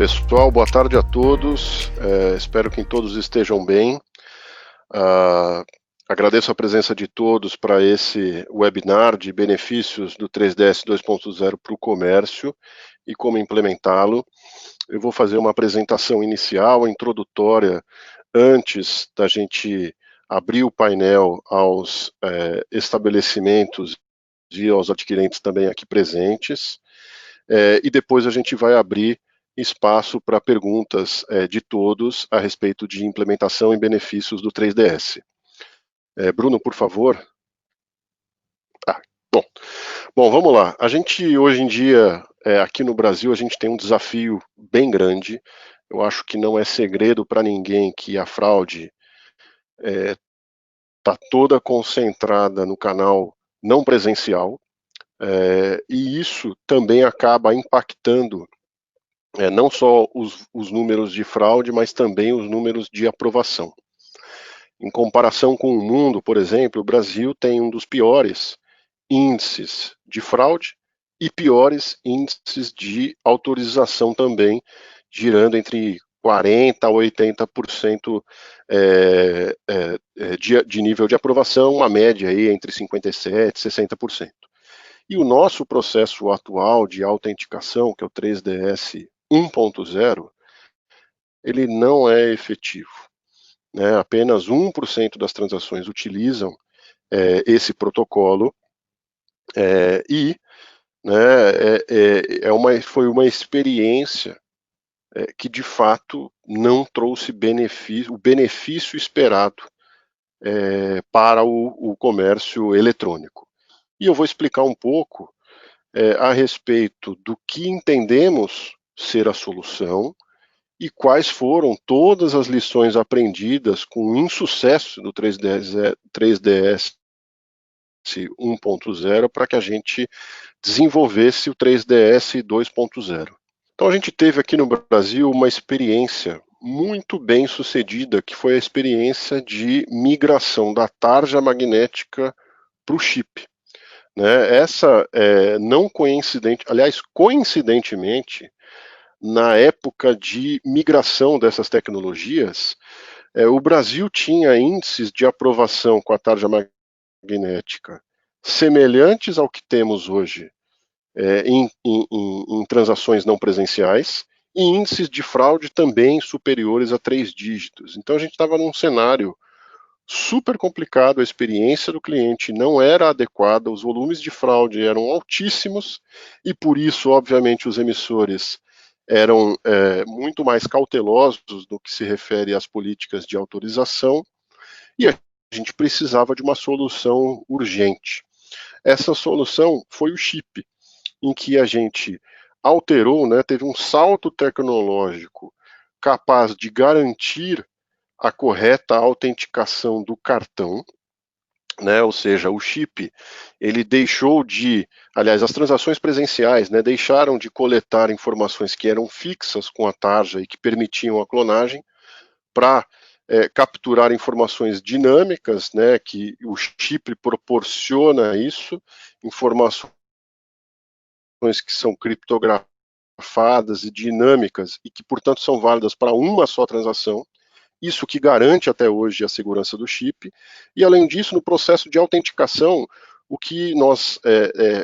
Pessoal, boa tarde a todos. Espero que todos estejam bem. Agradeço a presença de todos para esse webinar de benefícios do 3DS 2.0 para o comércio e como implementá-lo. Eu vou fazer uma apresentação inicial, introdutória, antes da gente abrir o painel aos estabelecimentos e aos adquirentes também aqui presentes. E depois a gente vai abrir espaço para perguntas de todos a respeito de implementação e benefícios do 3DS. Bruno, por favor. Bom, vamos lá. A gente, hoje em dia, aqui no Brasil, a gente tem um desafio bem grande. Eu acho que não é segredo para ninguém que a fraude está toda concentrada no canal não presencial, e isso também acaba impactando não só os números de fraude, mas também os números de aprovação. Em comparação com o mundo, por exemplo, o Brasil tem um dos piores índices de fraude e piores índices de autorização também, girando entre 40% a 80% de nível de aprovação, uma média aí entre 57% e 60%. E o nosso processo atual de autenticação, que é o 3DS 1.0, ele não é efetivo. Apenas 1% das transações utilizam esse protocolo foi uma experiência que de fato não trouxe o benefício esperado para o comércio eletrônico. E eu vou explicar um pouco a respeito do que entendemos ser a solução e quais foram todas as lições aprendidas com o insucesso do 3DS 1.0 para que a gente desenvolvesse o 3DS 2.0. Então a gente teve aqui no Brasil uma experiência muito bem sucedida, que foi a experiência de migração da tarja magnética para o chip. Essa não coincidente, aliás, coincidentemente, na época de migração dessas tecnologias, o Brasil tinha índices de aprovação com a tarja magnética semelhantes ao que temos hoje em transações não presenciais e índices de fraude também superiores a 3 dígitos. Então a gente estava num cenário super complicado, a experiência do cliente não era adequada, os volumes de fraude eram altíssimos e por isso, obviamente, os emissores eram muito mais cautelosos no que se refere às políticas de autorização e a gente precisava de uma solução urgente. Essa solução foi o chip, em que a gente alterou, teve um salto tecnológico capaz de garantir a correta autenticação do cartão, ou seja, o chip, ele deixou de, aliás, as transações presenciais, deixaram de coletar informações que eram fixas com a tarja e que permitiam a clonagem, para capturar informações dinâmicas, que o chip proporciona isso, informações que são criptografadas e dinâmicas e que, portanto, são válidas para uma só transação. Isso que garante até hoje a segurança do chip. E, além disso, no processo de autenticação, o que nós,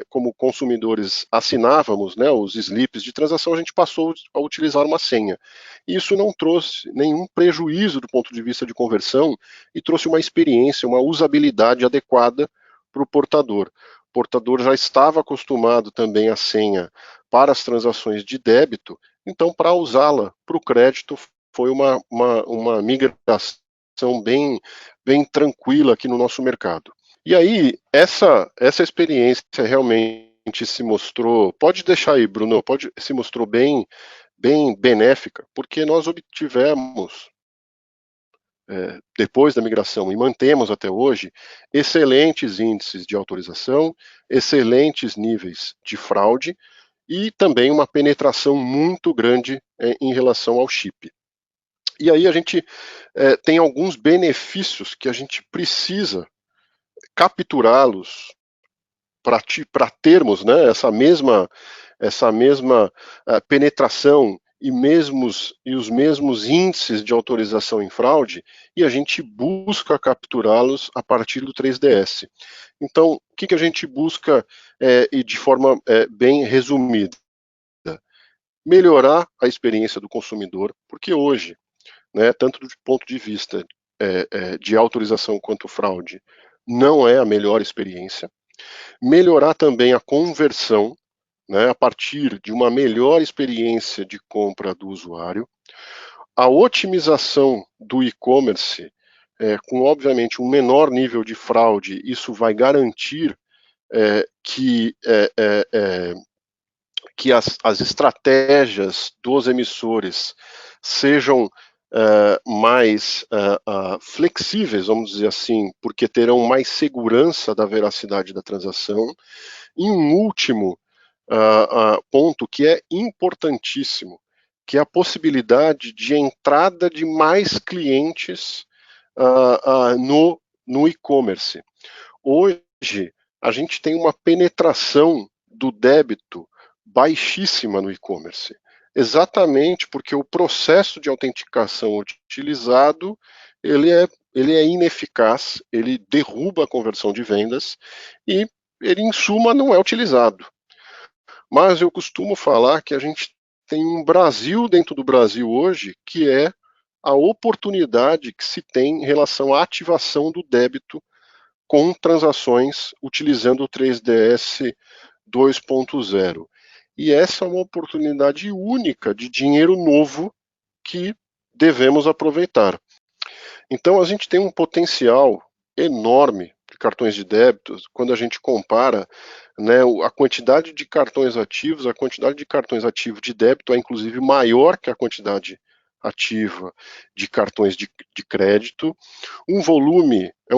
como consumidores, assinávamos, os slips de transação, a gente passou a utilizar uma senha. Isso não trouxe nenhum prejuízo do ponto de vista de conversão e trouxe uma experiência, uma usabilidade adequada para o portador. O portador já estava acostumado também à senha para as transações de débito, então, para usá-la para o crédito, foi uma migração bem tranquila aqui no nosso mercado. E aí, essa experiência realmente se mostrou, pode deixar aí, Bruno, se mostrou bem benéfica, porque nós obtivemos, depois da migração, e mantemos até hoje, excelentes índices de autorização, excelentes níveis de fraude, e também uma penetração muito grande em relação ao chip. E aí a gente tem alguns benefícios que a gente precisa capturá-los para termos essa mesma penetração e os mesmos índices de autorização em fraude, e a gente busca capturá-los a partir do 3DS. Então, o que a gente busca, e de forma bem resumida? Melhorar a experiência do consumidor, porque hoje, né, tanto do ponto de vista de autorização quanto fraude, não é a melhor experiência. Melhorar também a conversão, né, a partir de uma melhor experiência de compra do usuário. A otimização do e-commerce, com obviamente um menor nível de fraude, isso vai garantir que as estratégias dos emissores sejam mais flexíveis, vamos dizer assim, porque terão mais segurança da veracidade da transação. E um último ponto que é importantíssimo, que é a possibilidade de entrada de mais clientes no e-commerce. Hoje, a gente tem uma penetração do débito baixíssima no e-commerce, exatamente porque o processo de autenticação utilizado ele é ineficaz, ele derruba a conversão de vendas e ele, em suma, não é utilizado. Mas eu costumo falar que a gente tem um Brasil dentro do Brasil hoje, que é a oportunidade que se tem em relação à ativação do débito com transações utilizando o 3DS 2.0. E essa é uma oportunidade única de dinheiro novo que devemos aproveitar. Então a gente tem um potencial enorme de cartões de débito quando a gente compara, né, a quantidade de cartões ativos, a quantidade de cartões ativos de débito é inclusive maior que a quantidade ativa de cartões de crédito. É um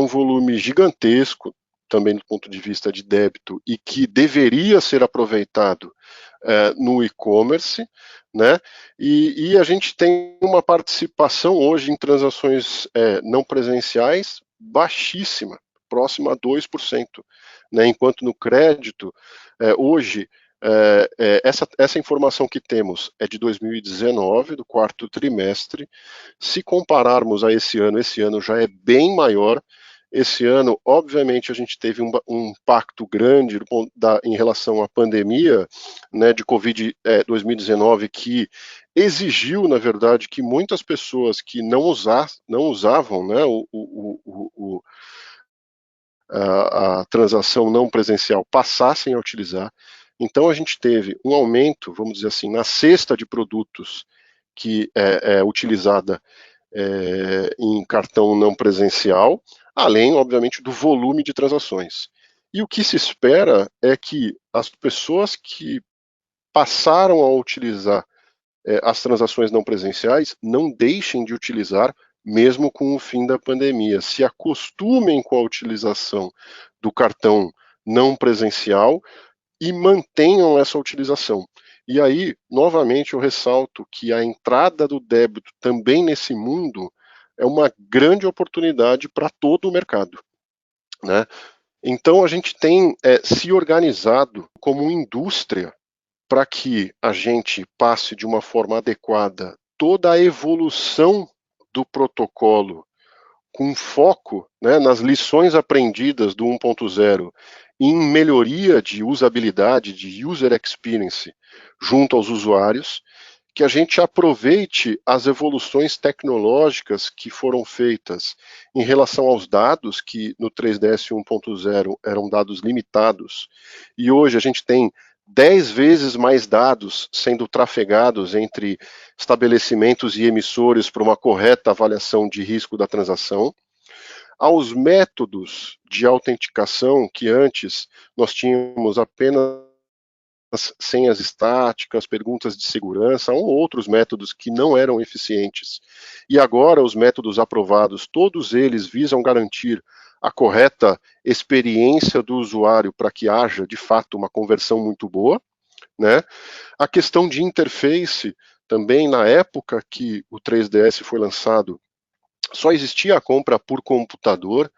volume gigantesco, também do ponto de vista de débito, e que deveria ser aproveitado no e-commerce, né? E a gente tem uma participação hoje em transações não presenciais baixíssima, próxima a 2%, né? Enquanto no crédito, hoje, essa informação que temos é de 2019, do quarto trimestre. Se compararmos a esse ano já é bem maior. Esse ano, obviamente, a gente teve um impacto grande em relação à pandemia, né, de Covid 2019, que exigiu, na verdade, que muitas pessoas que não usavam, né, a transação não presencial passassem a utilizar. Então a gente teve um aumento, vamos dizer assim, na cesta de produtos que é utilizada em cartão não presencial, além, obviamente, do volume de transações. E o que se espera é que as pessoas que passaram a utilizar as transações não presenciais não deixem de utilizar, mesmo com o fim da pandemia. Se acostumem com a utilização do cartão não presencial e mantenham essa utilização. E aí, novamente, eu ressalto que a entrada do débito também nesse mundo é uma grande oportunidade para todo o mercado, né? Então, a gente tem se organizado como indústria para que a gente passe de uma forma adequada toda a evolução do protocolo com foco, né, nas lições aprendidas do 1.0 em melhoria de usabilidade, de user experience junto aos usuários, que a gente aproveite as evoluções tecnológicas que foram feitas em relação aos dados, que no 3DS 1.0 eram dados limitados, e hoje a gente tem 10 vezes mais dados sendo trafegados entre estabelecimentos e emissores para uma correta avaliação de risco da transação, aos métodos de autenticação que antes nós tínhamos apenas senhas estáticas, perguntas de segurança ou outros métodos que não eram eficientes. E agora os métodos aprovados, todos eles visam garantir a correta experiência do usuário para que haja, de fato, uma conversão muito boa, né? A questão de interface, também na época que o 3DS foi lançado, só existia a compra por computador,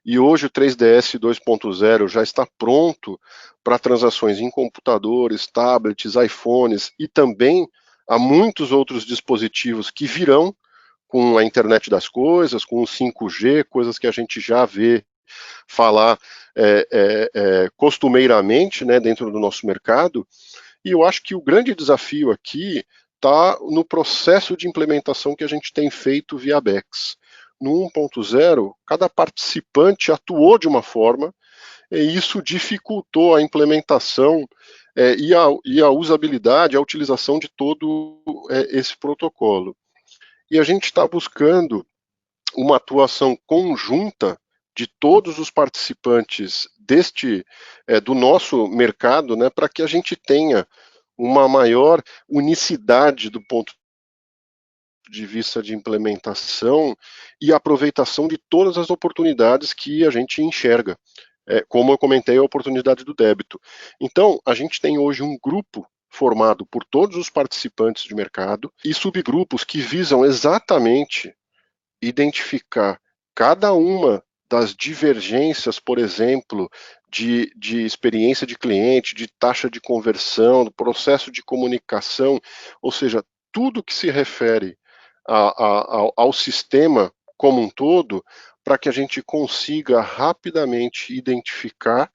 e hoje o 3DS 2.0 já está pronto para transações em computadores, tablets, iPhones e também há muitos outros dispositivos que virão com a internet das coisas, com o 5G, coisas que a gente já vê falar costumeiramente, né, dentro do nosso mercado. E eu acho que o grande desafio aqui está no processo de implementação que a gente tem feito via BEX. No 1.0, cada participante atuou de uma forma, e isso dificultou a implementação e a usabilidade, a utilização de todo esse protocolo. E a gente está buscando uma atuação conjunta de todos os participantes do nosso mercado, né, para que a gente tenha uma maior unicidade do ponto de vista de implementação e aproveitação de todas as oportunidades que a gente enxerga. Como eu comentei, a oportunidade do débito. Então, a gente tem hoje um grupo formado por todos os participantes de mercado e subgrupos que visam exatamente identificar cada uma das divergências, por exemplo, de experiência de cliente, de taxa de conversão, do processo de comunicação, ou seja, tudo que se refere ao sistema como um todo, para que a gente consiga rapidamente identificar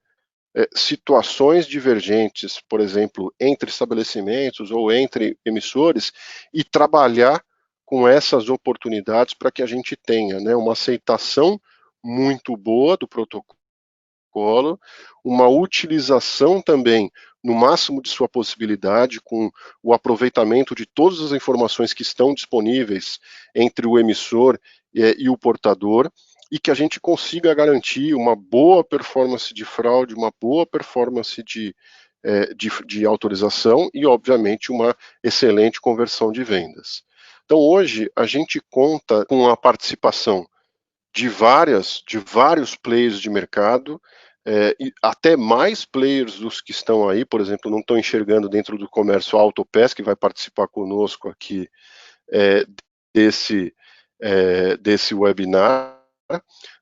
situações divergentes, por exemplo, entre estabelecimentos ou entre emissores, e trabalhar com essas oportunidades para que a gente tenha, né, uma aceitação muito boa do protocolo, uma utilização também no máximo de sua possibilidade, com o aproveitamento de todas as informações que estão disponíveis entre o emissor e o portador, e que a gente consiga garantir uma boa performance de fraude, uma boa performance de autorização e, obviamente, uma excelente conversão de vendas. Então, hoje, a gente conta com a participação de vários players de mercado, e até mais players dos que estão aí, por exemplo, não estão enxergando dentro do comércio a Autopass, que vai participar conosco aqui é, desse webinar,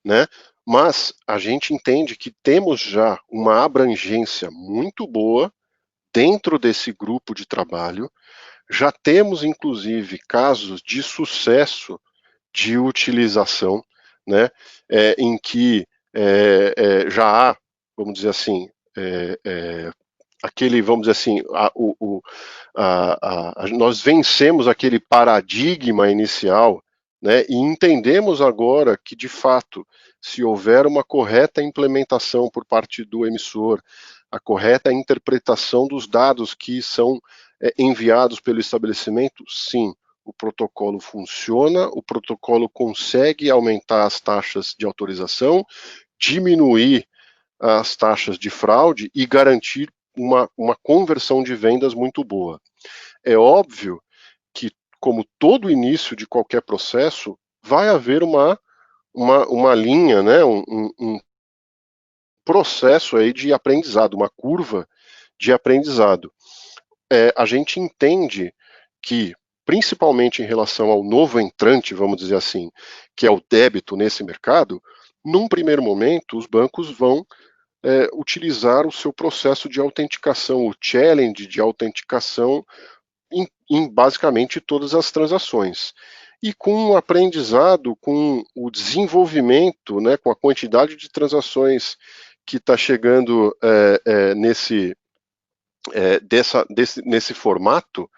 né? Mas a gente entende que temos já uma abrangência muito boa dentro desse grupo de trabalho, já temos inclusive casos de sucesso de utilização, né, em que já há, vamos dizer assim, aquele, vamos dizer assim, nós vencemos aquele paradigma inicial, né, e entendemos agora que, de fato, se houver uma correta implementação por parte do emissor, a correta interpretação dos dados que são enviados pelo estabelecimento, sim, o protocolo funciona, o protocolo consegue aumentar as taxas de autorização, diminuir as taxas de fraude e garantir uma conversão de vendas muito boa. É óbvio que, como todo início de qualquer processo, vai haver uma linha, né, um processo aí de aprendizado, uma curva de aprendizado. A gente entende que, principalmente em relação ao novo entrante, vamos dizer assim, que é o débito nesse mercado, num primeiro momento, os bancos vão utilizar o seu processo de autenticação, o challenge de autenticação em basicamente todas as transações. E com o aprendizado, com o desenvolvimento, né, com a quantidade de transações que está chegando nesse formato,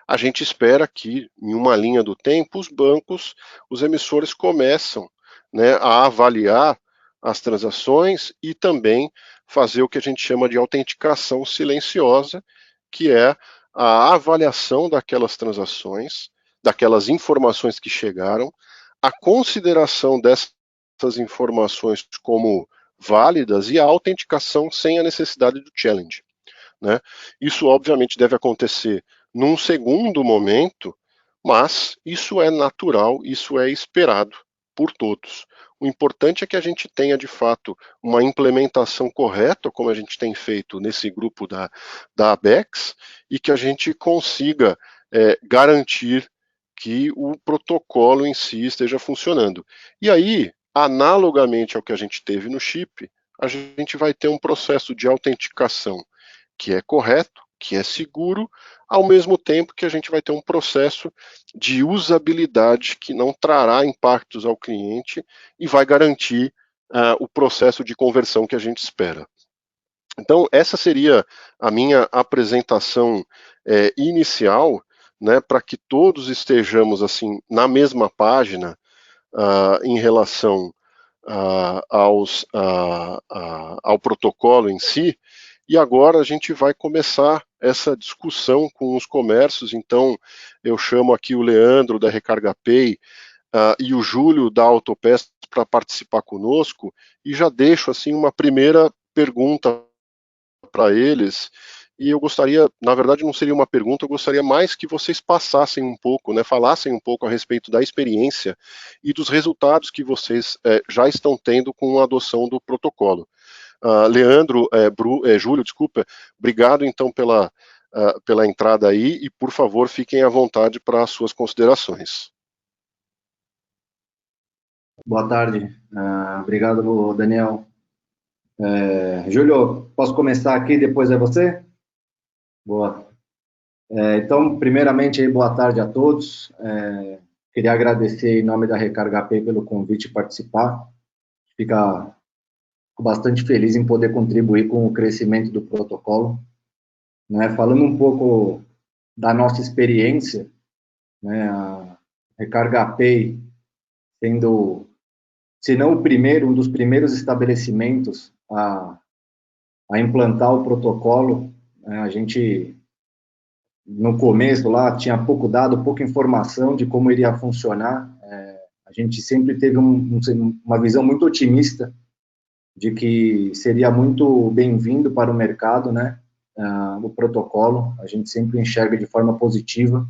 a gente espera que, em uma linha do tempo, os emissores começam, né, a avaliar as transações e também fazer o que a gente chama de autenticação silenciosa, que é a avaliação daquelas transações, daquelas informações que chegaram, a consideração dessas informações como válidas e a autenticação sem a necessidade do challenge, né? Isso, obviamente, deve acontecer num segundo momento, mas isso é natural, isso é esperado por todos. O importante é que a gente tenha, de fato, uma implementação correta, como a gente tem feito nesse grupo da ABEX, e que a gente consiga garantir que o protocolo em si esteja funcionando. E aí, analogamente ao que a gente teve no chip, a gente vai ter um processo de autenticação que é correto, que é seguro, ao mesmo tempo que a gente vai ter um processo de usabilidade que não trará impactos ao cliente e vai garantir o processo de conversão que a gente espera. Então, essa seria a minha apresentação inicial, né, para que todos estejamos assim na mesma página em relação ao protocolo em si. E agora a gente vai começar essa discussão com os comércios. Então, eu chamo aqui o Leandro da Recarga Pay e o Júlio da Autopeça para participar conosco, e já deixo assim uma primeira pergunta para eles. E eu gostaria, na verdade não seria uma pergunta, eu gostaria mais que vocês passassem um pouco, né, falassem um pouco a respeito da experiência e dos resultados que vocês já estão tendo com a adoção do protocolo. Leandro, Júlio, desculpa, obrigado então pela entrada aí, e por favor fiquem à vontade para as suas considerações. Boa tarde, obrigado, Daniel. Júlio, posso começar aqui, depois é você? Boa. Então, primeiramente, boa tarde a todos. Queria agradecer em nome da Recarga Pay pelo convite participar. Fico bastante feliz em poder contribuir com o crescimento do protocolo. Né? Falando um pouco da nossa experiência, né? A Recarga Pay sendo, se não o primeiro, um dos primeiros estabelecimentos a implantar o protocolo. A gente, no começo lá, tinha pouco dado, pouca informação de como iria funcionar. A gente sempre teve uma visão muito otimista de que seria muito bem-vindo para o mercado, né, o protocolo. A gente sempre enxerga de forma positiva,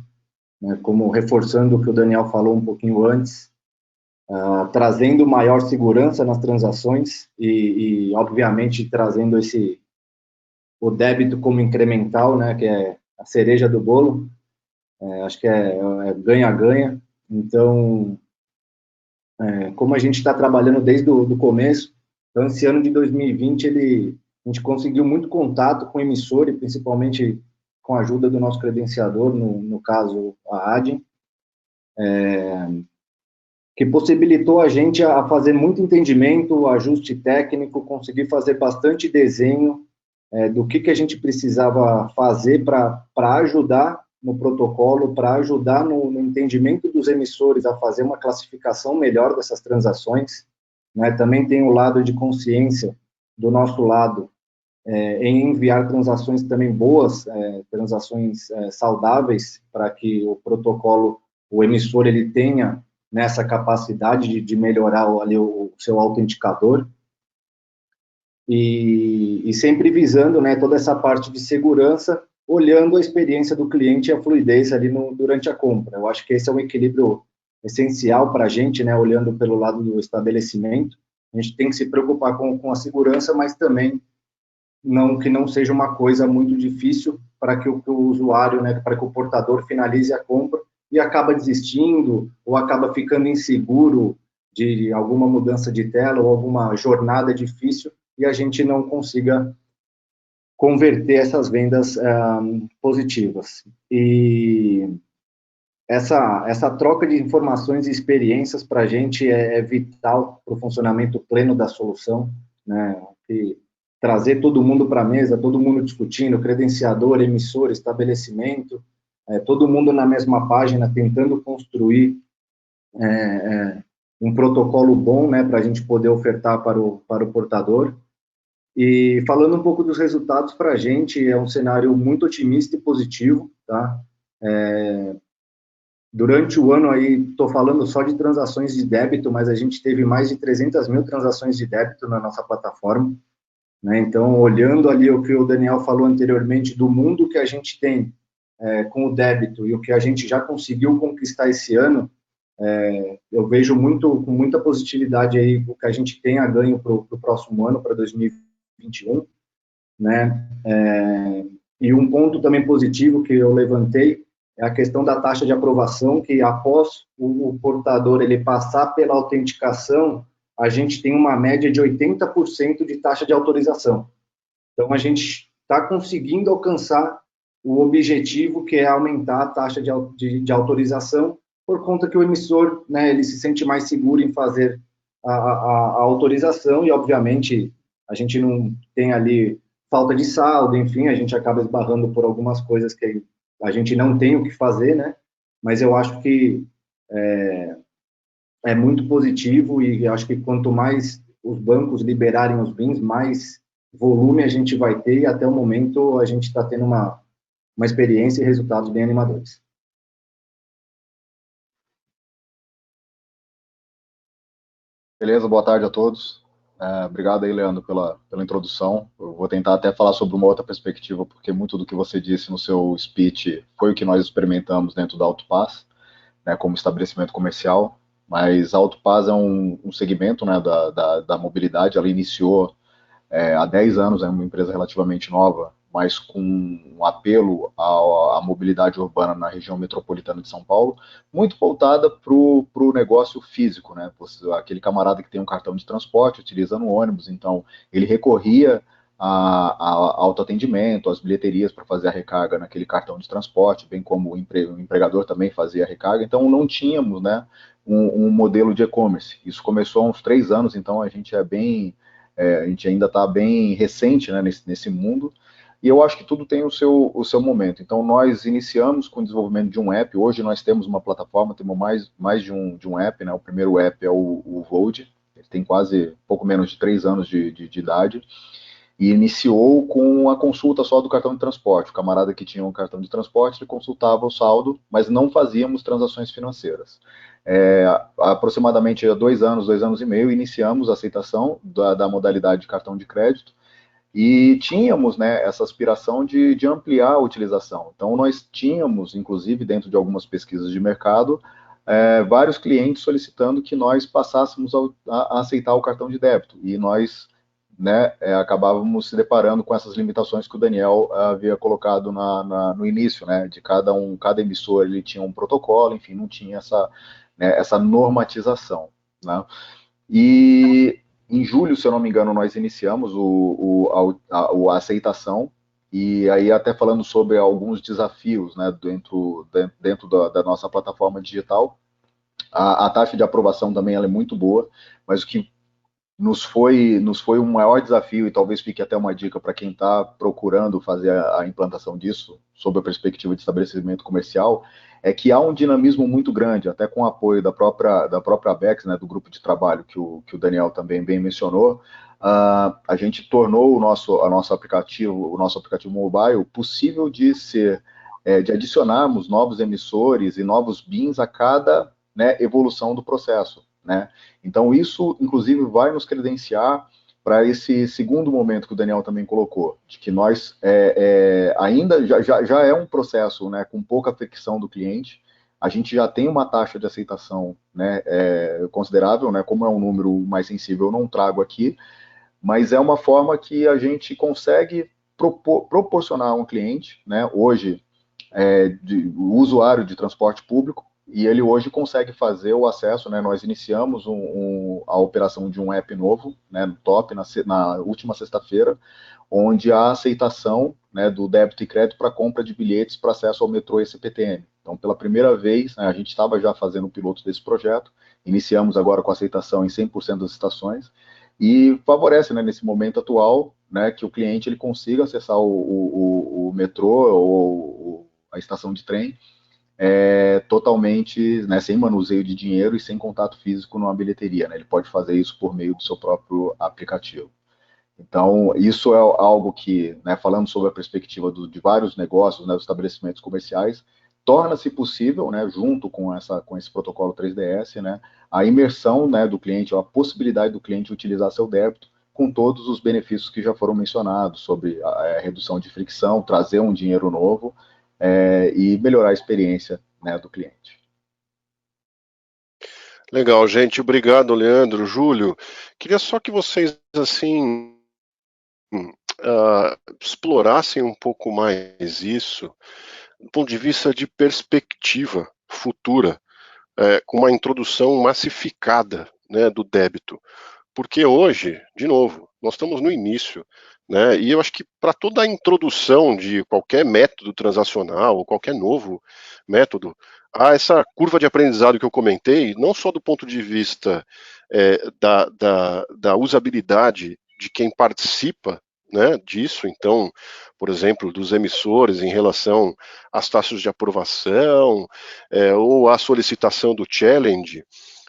né, como reforçando o que o Daniel falou um pouquinho antes, trazendo maior segurança nas transações e obviamente, trazendo o débito como incremental, né, que é a cereja do bolo. Acho que é ganha-ganha. Então, como a gente está trabalhando desde o começo, então esse ano de 2020 a gente conseguiu muito contato com o emissor e principalmente com a ajuda do nosso credenciador, no caso a Adyen, que possibilitou a gente a fazer muito entendimento, ajuste técnico, conseguir fazer bastante desenho do que a gente precisava fazer para ajudar no protocolo, para ajudar no entendimento dos emissores a fazer uma classificação melhor dessas transações. Né? Também tem o lado de consciência do nosso lado, em enviar transações também boas, transações saudáveis, para que o protocolo, o emissor, ele tenha nessa capacidade de melhorar ali o seu autenticador. E sempre visando, né, toda essa parte de segurança, olhando a experiência do cliente e a fluidez ali durante a compra. Eu acho que esse é um equilíbrio essencial para a gente, né, olhando pelo lado do estabelecimento. A gente tem que se preocupar com a segurança, mas também que não seja uma coisa muito difícil para que o usuário, né, para que o portador finalize a compra e acaba desistindo ou acaba ficando inseguro de alguma mudança de tela ou alguma jornada difícil e a gente não consiga converter essas vendas positivas. E essa troca de informações e experiências para a gente é vital para o funcionamento pleno da solução, né? E trazer todo mundo para a mesa, todo mundo discutindo, credenciador, emissor, estabelecimento, todo mundo na mesma página, tentando construir um protocolo bom, né, para a gente poder ofertar para o portador. E falando um pouco dos resultados para a gente, é um cenário muito otimista e positivo, tá? Durante o ano aí, estou falando só de transações de débito, mas a gente teve mais de 300 mil transações de débito na nossa plataforma, né? Então, olhando ali o que o Daniel falou anteriormente, do mundo que a gente tem com o débito e o que a gente já conseguiu conquistar esse ano, eu vejo com muita positividade aí o que a gente tem a ganho para o próximo ano, para 2021, né? E um ponto também positivo que eu levantei é a questão da taxa de aprovação, que após o portador ele passar pela autenticação, a gente tem uma média de 80% de taxa de autorização. Então, a gente está conseguindo alcançar o objetivo, que é aumentar a taxa de autorização, por conta que o emissor, né, ele se sente mais seguro em fazer a autorização, e obviamente a gente não tem ali falta de saldo, enfim, a gente acaba esbarrando por algumas coisas que a gente não tem o que fazer, né? Mas eu acho que é muito positivo, e acho que quanto mais os bancos liberarem os bens, mais volume a gente vai ter, e até o momento a gente está tendo uma experiência e resultados bem animadores. Beleza, boa tarde a todos. Obrigado aí, Leandro, pela introdução. Eu vou tentar até falar sobre uma outra perspectiva, porque muito do que você disse no seu speech foi o que nós experimentamos dentro da AutoPass, né, como estabelecimento comercial. Mas a AutoPass é um segmento, né, da mobilidade. Ela iniciou há 10 anos, é uma empresa relativamente nova, mas com um apelo à mobilidade urbana na região metropolitana de São Paulo, muito voltada para o negócio físico, né? Aquele camarada que tem um cartão de transporte, utiliza no ônibus, então ele recorria a autoatendimento, às bilheterias para fazer a recarga naquele cartão de transporte, bem como o empregador também fazia a recarga, então não tínhamos, né, um modelo de e-commerce. Isso começou há uns 3 anos, então a gente a gente ainda está bem recente, né, nesse mundo, e eu acho que tudo tem o seu momento. Então, nós iniciamos com o desenvolvimento de um app. Hoje nós temos uma plataforma, temos mais de um app, né? O primeiro app é o Vold, ele tem quase pouco menos de 3 anos de idade, e iniciou com a consulta só do cartão de transporte. O camarada que tinha um cartão de transporte, ele consultava o saldo, mas não fazíamos transações financeiras. Aproximadamente há 2 anos e meio, iniciamos a aceitação da modalidade de cartão de crédito, e tínhamos, né, essa aspiração de ampliar a utilização. Então, nós tínhamos, inclusive, dentro de algumas pesquisas de mercado, vários clientes solicitando que nós passássemos a aceitar o cartão de débito. E nós, né, acabávamos se deparando com essas limitações que o Daniel havia colocado no início, né, de cada emissor ele tinha um protocolo, enfim, não tinha essa normatização, né? E em julho, se eu não me engano, nós iniciamos a aceitação, e aí até falando sobre alguns desafios, né, dentro da nossa plataforma digital. A taxa de aprovação também ela é muito boa, mas o que nos foi um maior desafio, e talvez fique até uma dica para quem está procurando fazer a implantação disso, sob a perspectiva de estabelecimento comercial, é que há um dinamismo muito grande, até com o apoio da própria Abex, né, do grupo de trabalho que o Daniel também bem mencionou. A gente tornou o nosso aplicativo mobile possível de adicionarmos novos emissores e novos BINs a cada, né, evolução do processo, né? Então, isso, inclusive, vai nos credenciar para esse segundo momento que o Daniel também colocou, de que nós ainda já é um processo, né, com pouca fricção do cliente. A gente já tem uma taxa de aceitação, né, considerável, né, como é um número mais sensível, eu não trago aqui, mas é uma forma que a gente consegue proporcionar a um cliente, né, hoje, o usuário de transporte público, e ele hoje consegue fazer o acesso, né? Nós iniciamos a operação de um app novo, né, no Top, na última sexta-feira, onde há aceitação, né, do débito e crédito para compra de bilhetes para acesso ao metrô e CPTM. Então, pela primeira vez, né, a gente estava já fazendo o piloto desse projeto, iniciamos agora com aceitação em 100% das estações, e favorece, né, nesse momento atual, né, que o cliente ele consiga acessar o metrô ou a estação de trem totalmente, né, sem manuseio de dinheiro e sem contato físico numa bilheteria, né? Ele pode fazer isso por meio do seu próprio aplicativo. Então, isso é algo que, né, falando sobre a perspectiva de vários negócios, né, dos estabelecimentos comerciais, torna-se possível, né, junto com esse protocolo 3DS, né, a imersão, né, do cliente, ou a possibilidade do cliente utilizar seu débito com todos os benefícios que já foram mencionados, sobre a redução de fricção, trazer um dinheiro novo, e melhorar a experiência, né, do cliente. Legal, gente. Obrigado, Leandro, Júlio. Queria só que vocês, assim, explorassem um pouco mais isso, do ponto de vista de perspectiva futura, com uma introdução massificada, né, do débito. Porque hoje, de novo, nós estamos no início né? E eu acho que para toda a introdução de qualquer método transacional ou qualquer novo método, há essa curva de aprendizado que eu comentei, não só do ponto de vista da usabilidade de quem participa, né, disso, então, por exemplo, dos emissores em relação às taxas de aprovação, ou à solicitação do challenge,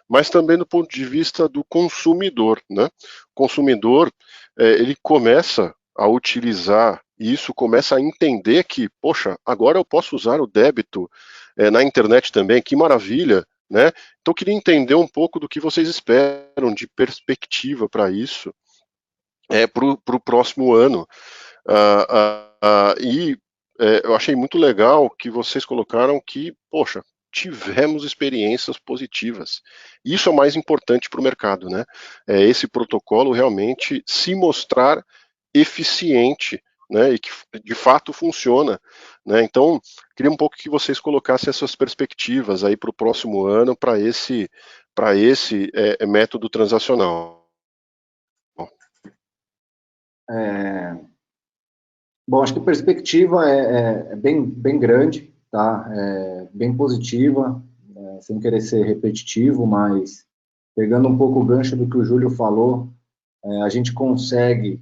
mas também do ponto de vista do consumidor, né? O consumidor, ele começa a utilizar isso, começa a entender que, poxa, agora eu posso usar o débito na internet também, que maravilha, né? Então eu queria entender um pouco do que vocês esperam de perspectiva para isso para o próximo ano. Eu achei muito legal que vocês colocaram que, poxa, tivemos experiências positivas. Isso é o mais importante para o mercado, né? É esse protocolo realmente se mostrar eficiente, né? E que de fato funciona, né? Então, queria um pouco que vocês colocassem essas perspectivas aí para o próximo ano para esse método transacional. Bom, acho que a perspectiva é bem grande, tá? Bem positiva, sem querer ser repetitivo, mas pegando um pouco o gancho do que o Júlio falou, a gente consegue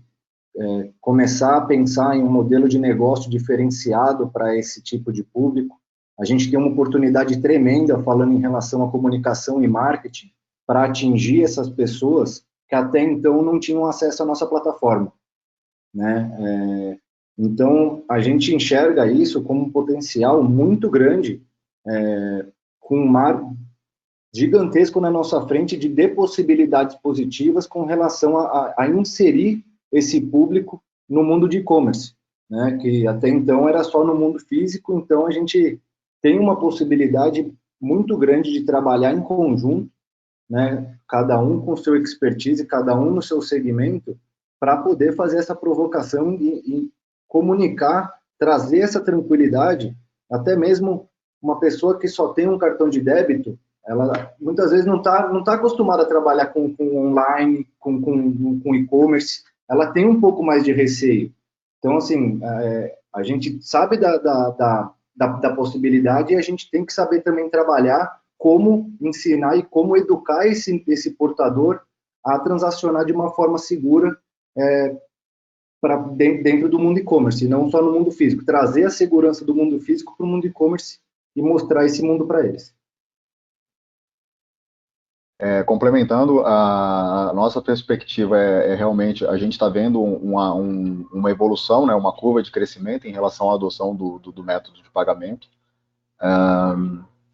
começar a pensar em um modelo de negócio diferenciado para esse tipo de público. A gente tem uma oportunidade tremenda falando em relação à comunicação e marketing para atingir essas pessoas que até então não tinham acesso à nossa plataforma, né? Então, a gente enxerga isso como um potencial muito grande, com um mar gigantesco na nossa frente de possibilidades positivas com relação a inserir esse público no mundo de e-commerce, né? Que até então era só no mundo físico, então a gente tem uma possibilidade muito grande de trabalhar em conjunto, né? Cada um com seu expertise, cada um no seu segmento, para poder fazer essa provocação e comunicar, trazer essa tranquilidade, até mesmo uma pessoa que só tem um cartão de débito, ela muitas vezes não tá acostumada a trabalhar com online, com e-commerce, ela tem um pouco mais de receio. Então, assim, a gente sabe da possibilidade e a gente tem que saber também trabalhar como ensinar e como educar esse portador a transacionar de uma forma segura dentro do mundo e-commerce, não só no mundo físico. Trazer a segurança do mundo físico para o mundo e-commerce e mostrar esse mundo para eles. Complementando, a nossa perspectiva realmente, a gente está vendo uma evolução, né, uma curva de crescimento em relação à adoção do método de pagamento.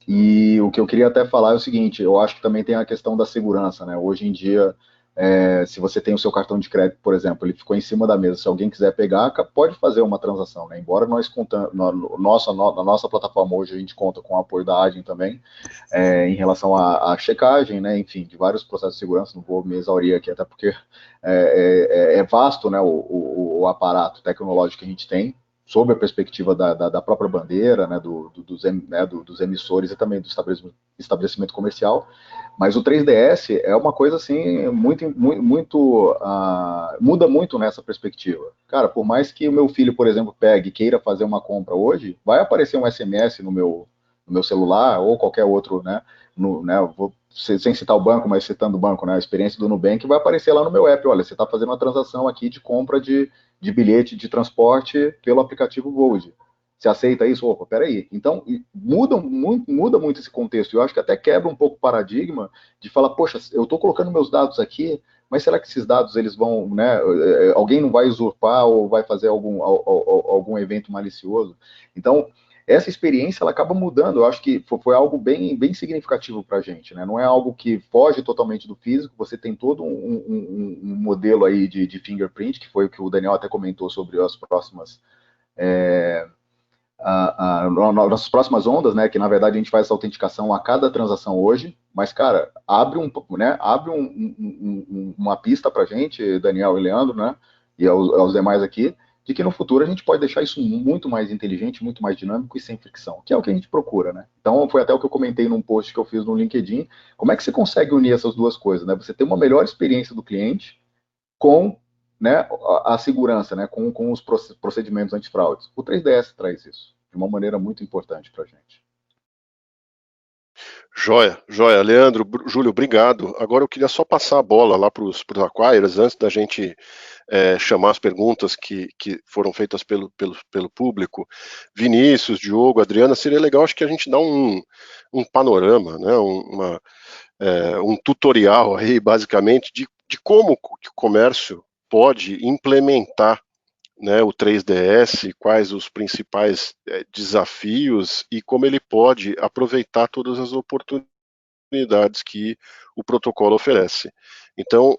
E o que eu queria até falar é o seguinte, eu acho que também tem a questão da segurança, né? Hoje em dia, se você tem o seu cartão de crédito, por exemplo, ele ficou em cima da mesa, se alguém quiser pegar, pode fazer uma transação, né? Embora nós contamos, na nossa plataforma hoje a gente conta com o apoio da Adyen também, em relação à checagem, né? Enfim, de vários processos de segurança, não vou me exaurir aqui, até porque é vasto, né, o aparato tecnológico que a gente tem, sob a perspectiva da própria bandeira, né, dos emissores e também do estabelecimento comercial, mas o 3DS é uma coisa assim muda muito nessa perspectiva. Cara, por mais que o meu filho, por exemplo, pegue e queira fazer uma compra hoje, vai aparecer um SMS no meu celular ou qualquer outro, né, sem citar o banco, mas citando o banco, né, a experiência do Nubank vai aparecer lá no meu app, olha, você está fazendo uma transação aqui de compra de bilhete de transporte pelo aplicativo Gold. Você aceita isso? Opa, peraí. Então, muda muito esse contexto. Eu acho que até quebra um pouco o paradigma de falar, poxa, eu estou colocando meus dados aqui, mas será que esses dados eles vão, né? Alguém não vai usurpar ou vai fazer algum evento malicioso? Então, essa experiência ela acaba mudando. Eu acho que foi algo bem significativo para a gente, né? Não é algo que foge totalmente do físico. Você tem todo um modelo aí de fingerprint, que foi o que o Daniel até comentou sobre as próximas nossas próximas ondas, né? Que na verdade a gente faz essa autenticação a cada transação hoje. Mas cara, abre uma pista para a gente, Daniel e Leandro, né? E aos demais aqui, de que no futuro a gente pode deixar isso muito mais inteligente, muito mais dinâmico e sem fricção, que é o que a gente procura, né? Então, foi até o que eu comentei num post que eu fiz no LinkedIn. Como é que você consegue unir essas duas coisas, né? Você ter uma melhor experiência do cliente com né, a segurança, né, com os procedimentos antifraudes. O 3DS traz isso de uma maneira muito importante para a gente. Joia, joia. Leandro, Júlio, obrigado. Agora eu queria só passar a bola lá para os acquirers, antes da gente chamar as perguntas que foram feitas pelo público. Vinícius, Diogo, Adriana, seria legal, acho que a gente dá um panorama, né, um tutorial aí, basicamente, de como o comércio pode implementar, né, o 3DS, quais os principais desafios e como ele pode aproveitar todas as oportunidades que o protocolo oferece. Então,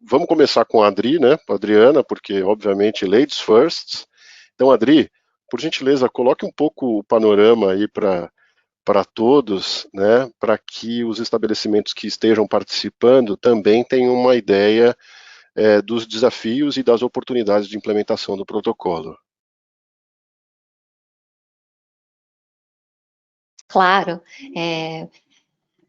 vamos começar com a Adri, né, a Adriana, porque, obviamente, ladies first. Então, Adri, por gentileza, coloque um pouco o panorama aí para todos, né, para que os estabelecimentos que estejam participando também tenham uma ideia dos desafios e das oportunidades de implementação do protocolo. Claro,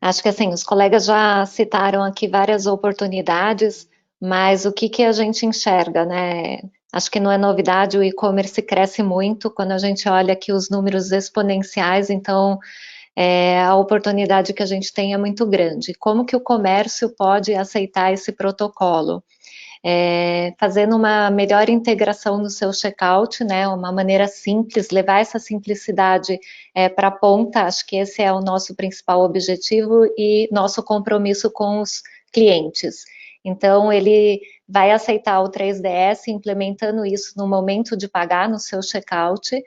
acho que assim, os colegas já citaram aqui várias oportunidades, mas o que a gente enxerga, né? Acho que não é novidade, o e-commerce cresce muito quando a gente olha aqui os números exponenciais, então a oportunidade que a gente tem é muito grande. Como que o comércio pode aceitar esse protocolo? Fazendo uma melhor integração no seu checkout, né, uma maneira simples, levar essa simplicidade para a ponta, acho que esse é o nosso principal objetivo e nosso compromisso com os clientes. Então, ele vai aceitar o 3DS, implementando isso no momento de pagar no seu checkout,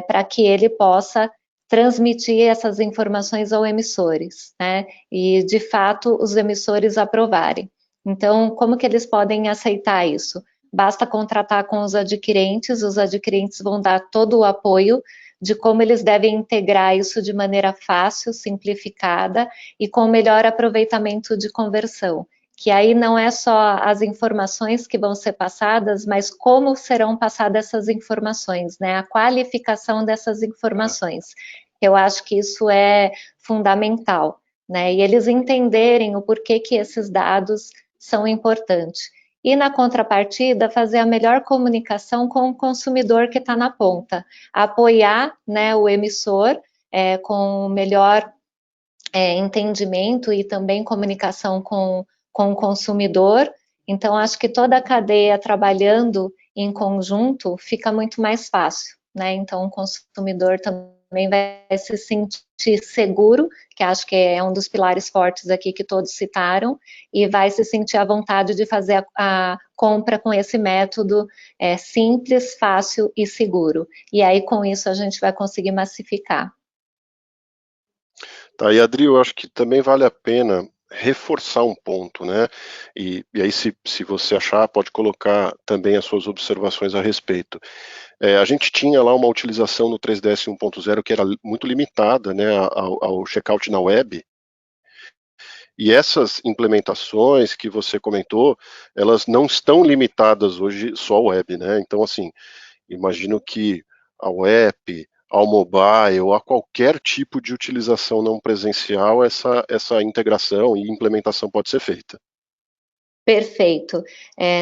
para que ele possa transmitir essas informações aos emissores, né, e de fato os emissores aprovarem. Então, como que eles podem aceitar isso? Basta contratar com os adquirentes vão dar todo o apoio de como eles devem integrar isso de maneira fácil, simplificada e com melhor aproveitamento de conversão. Que aí não é só as informações que vão ser passadas, mas como serão passadas essas informações, né? A qualificação dessas informações. Eu acho que isso é fundamental, né? E eles entenderem o porquê que esses dados são importantes. E na contrapartida, fazer a melhor comunicação com o consumidor que está na ponta, apoiar, né, o emissor com o melhor entendimento e também comunicação com o consumidor. Então, acho que toda a cadeia trabalhando em conjunto fica muito mais fácil, né? Então, o consumidor também vai se sentir seguro, que acho que é um dos pilares fortes aqui que todos citaram, e vai se sentir à vontade de fazer a compra com esse método simples, fácil e seguro. E aí, com isso, a gente vai conseguir massificar. Tá, e Adri, eu acho que também vale a pena reforçar um ponto, né? E aí, se você achar, pode colocar também as suas observações a respeito. A gente tinha lá uma utilização no 3DS 1.0 que era muito limitada, né, ao checkout na web. E essas implementações que você comentou, elas não estão limitadas hoje só à web, né? Então, assim, imagino que ao app, ao mobile, a qualquer tipo de utilização não presencial, essa integração e implementação pode ser feita. Perfeito.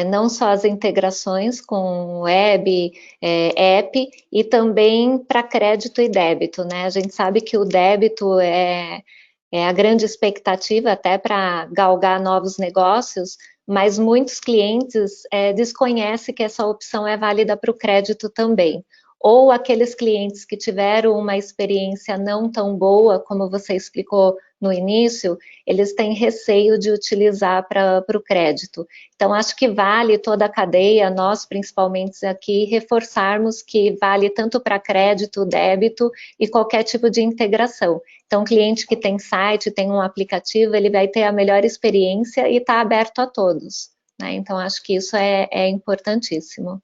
Não só as integrações com web, app, e também para crédito e débito, né? A gente sabe que o débito é a grande expectativa até para galgar novos negócios, mas muitos clientes desconhecem que essa opção é válida para o crédito também. Ou aqueles clientes que tiveram uma experiência não tão boa, como você explicou no início, eles têm receio de utilizar para o crédito. Então, acho que vale toda a cadeia, nós principalmente aqui, reforçarmos que vale tanto para crédito, débito e qualquer tipo de integração. Então, cliente que tem site, tem um aplicativo, ele vai ter a melhor experiência e está aberto a todos, né? Então, acho que isso é importantíssimo.